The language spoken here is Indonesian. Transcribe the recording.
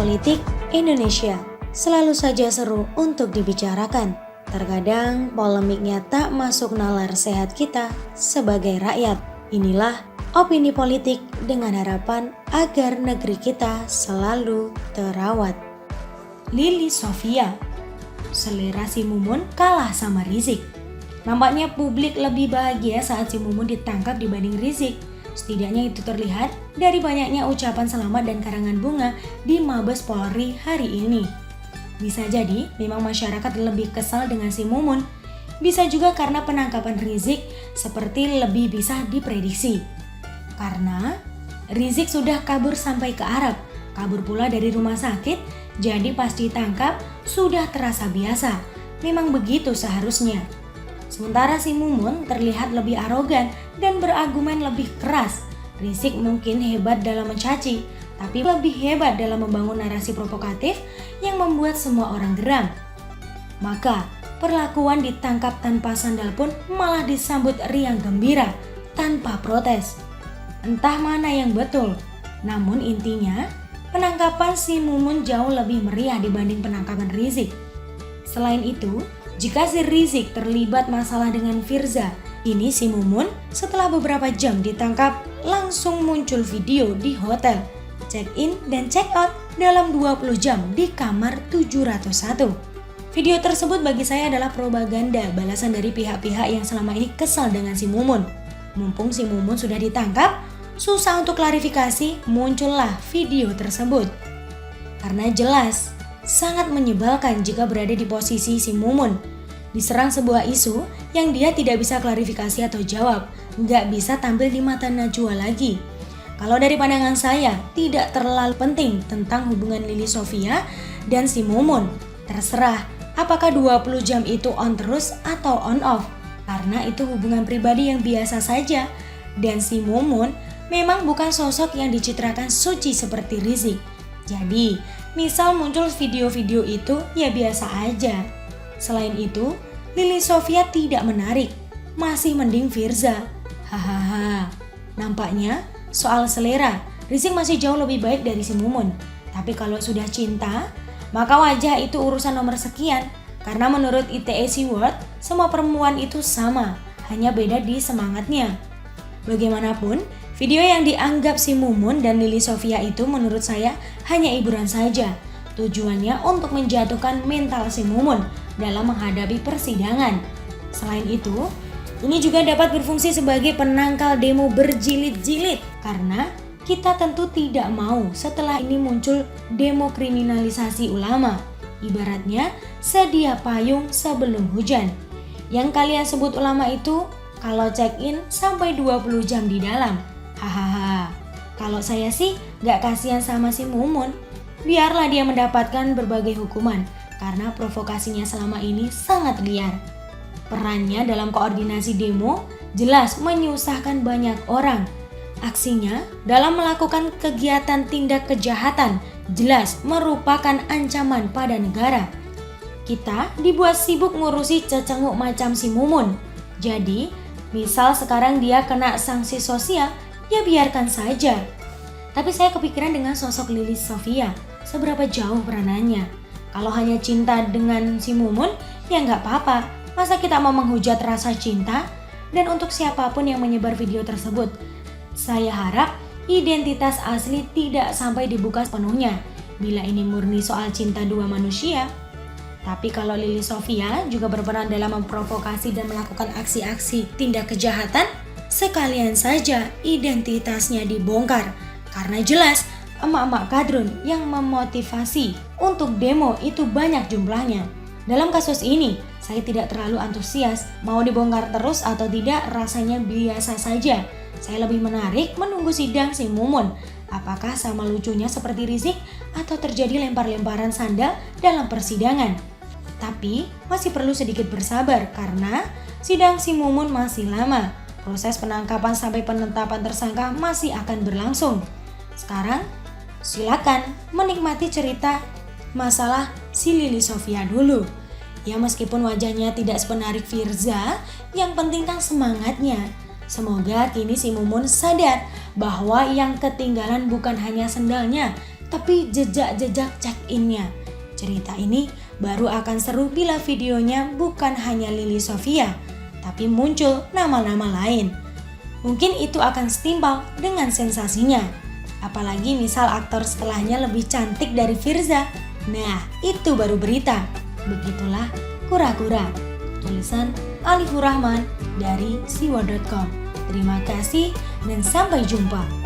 politik Indonesia selalu saja seru untuk dibicarakan. Terkadang polemiknya tak masuk nalar sehat kita sebagai rakyat. Inilah opini politik dengan harapan agar negeri kita selalu terawat. Lili Sofia, selera si Mumun kalah sama Rizik. Nampaknya publik lebih bahagia saat si Mumun ditangkap dibanding Rizik. Setidaknya itu terlihat dari banyaknya ucapan selamat dan karangan bunga di Mabes Polri hari ini. Bisa jadi memang masyarakat lebih kesal dengan si Mumun. Bisa juga karena penangkapan Rizik seperti lebih bisa diprediksi. Karena Rizik sudah kabur sampai ke Arab, kabur pula dari rumah sakit, jadi pas ditangkap sudah terasa biasa. Memang begitu seharusnya. Sementara si Mumun terlihat lebih arogan dan berargumen lebih keras. Rizik mungkin hebat dalam mencaci, tapi lebih hebat dalam membangun narasi provokatif yang membuat semua orang geram. Maka, perlakuan ditangkap tanpa sandal pun malah disambut riang gembira, tanpa protes. Entah mana yang betul, namun intinya, penangkapan si Mumun jauh lebih meriah dibanding penangkapan Rizik. Selain itu, jika si Rizik terlibat masalah dengan Firza, ini si Mumun setelah beberapa jam ditangkap langsung muncul video di hotel, check in dan check out dalam 20 jam di kamar 701. Video tersebut bagi saya adalah propaganda balasan dari pihak-pihak yang selama ini kesal dengan si Mumun. Mumpung si Mumun sudah ditangkap, susah untuk klarifikasi, muncullah video tersebut. Karena jelas sangat menyebalkan jika berada di posisi si Mumun. Diserang sebuah isu yang dia tidak bisa klarifikasi atau jawab, nggak bisa tampil di mata Najwa lagi. Kalau dari pandangan saya, tidak terlalu penting tentang hubungan Lili Sofia dan si Mumun. Terserah apakah 20 jam itu on terus atau on off, karena itu hubungan pribadi yang biasa saja. Dan si Mumun memang bukan sosok yang dicitrakan suci seperti Rizik. Jadi, misal muncul video-video itu ya biasa aja. Selain itu, Lili Sofia tidak menarik, masih mending Firza. Hahaha. Nampaknya soal selera, Rizik masih jauh lebih baik dari si Mumun. Tapi kalau sudah cinta, maka wajah itu urusan nomor sekian. Karena menurut ITEC World, semua perempuan itu sama, hanya beda di semangatnya. Bagaimanapun, video yang dianggap si Mumun dan Lili Sofia itu menurut saya hanya hiburan saja. Tujuannya untuk menjatuhkan mental si Mumun dalam menghadapi persidangan. Selain itu, ini juga dapat berfungsi sebagai penangkal demo berjilid-jilid. Karena kita tentu tidak mau setelah ini muncul demo kriminalisasi ulama. Ibaratnya sedia payung sebelum hujan. Yang kalian sebut ulama itu kalau check-in sampai 20 jam di dalam. Hahaha. Kalau saya sih gak kasihan sama si Mumun. Biarlah dia mendapatkan berbagai hukuman karena provokasinya selama ini sangat liar. Perannya dalam koordinasi demo jelas menyusahkan banyak orang. Aksinya dalam melakukan kegiatan tindak kejahatan jelas merupakan ancaman pada negara. Kita dibuat sibuk ngurusi cecenguk macam si Mumun. Jadi, misal sekarang dia kena sanksi sosial, ya biarkan saja. Tapi saya kepikiran dengan sosok Lili Sofia. Seberapa jauh peranannya? Kalau hanya cinta dengan si Mumun, ya nggak apa-apa. Masa kita mau menghujat rasa cinta? Dan untuk siapapun yang menyebar video tersebut, saya harap identitas asli tidak sampai dibuka sepenuhnya. Bila ini murni soal cinta dua manusia. Tapi kalau Lili Sofia juga berperan dalam memprovokasi dan melakukan aksi-aksi tindak kejahatan, sekalian saja identitasnya dibongkar. Karena jelas emak-emak kadrun yang memotivasi untuk demo itu banyak jumlahnya. Dalam kasus ini, saya tidak terlalu antusias. Mau dibongkar terus atau tidak rasanya biasa saja. Saya lebih menarik menunggu sidang si Mumun. Apakah sama lucunya seperti Rizik atau terjadi lempar-lemparan sandal dalam persidangan? Tapi masih perlu sedikit bersabar karena sidang si Mumun masih lama. Proses penangkapan sampai penetapan tersangka masih akan berlangsung. Sekarang, silakan menikmati cerita masalah si Lili Sofia dulu. Ya meskipun wajahnya tidak sepenarik Firza, yang penting kan semangatnya. Semoga kini si Mumun sadar bahwa yang ketinggalan bukan hanya sendalnya, tapi jejak-jejak check-innya. Cerita ini baru akan seru bila videonya bukan hanya Lily Sofia, tapi muncul nama-nama lain. Mungkin itu akan setimpal dengan sensasinya. Apalagi misal aktor setelahnya lebih cantik dari Firza. Nah, itu baru berita. Begitulah kura-kura. Tulisan Alifur Rahman dari siwa.com. Terima kasih dan sampai jumpa.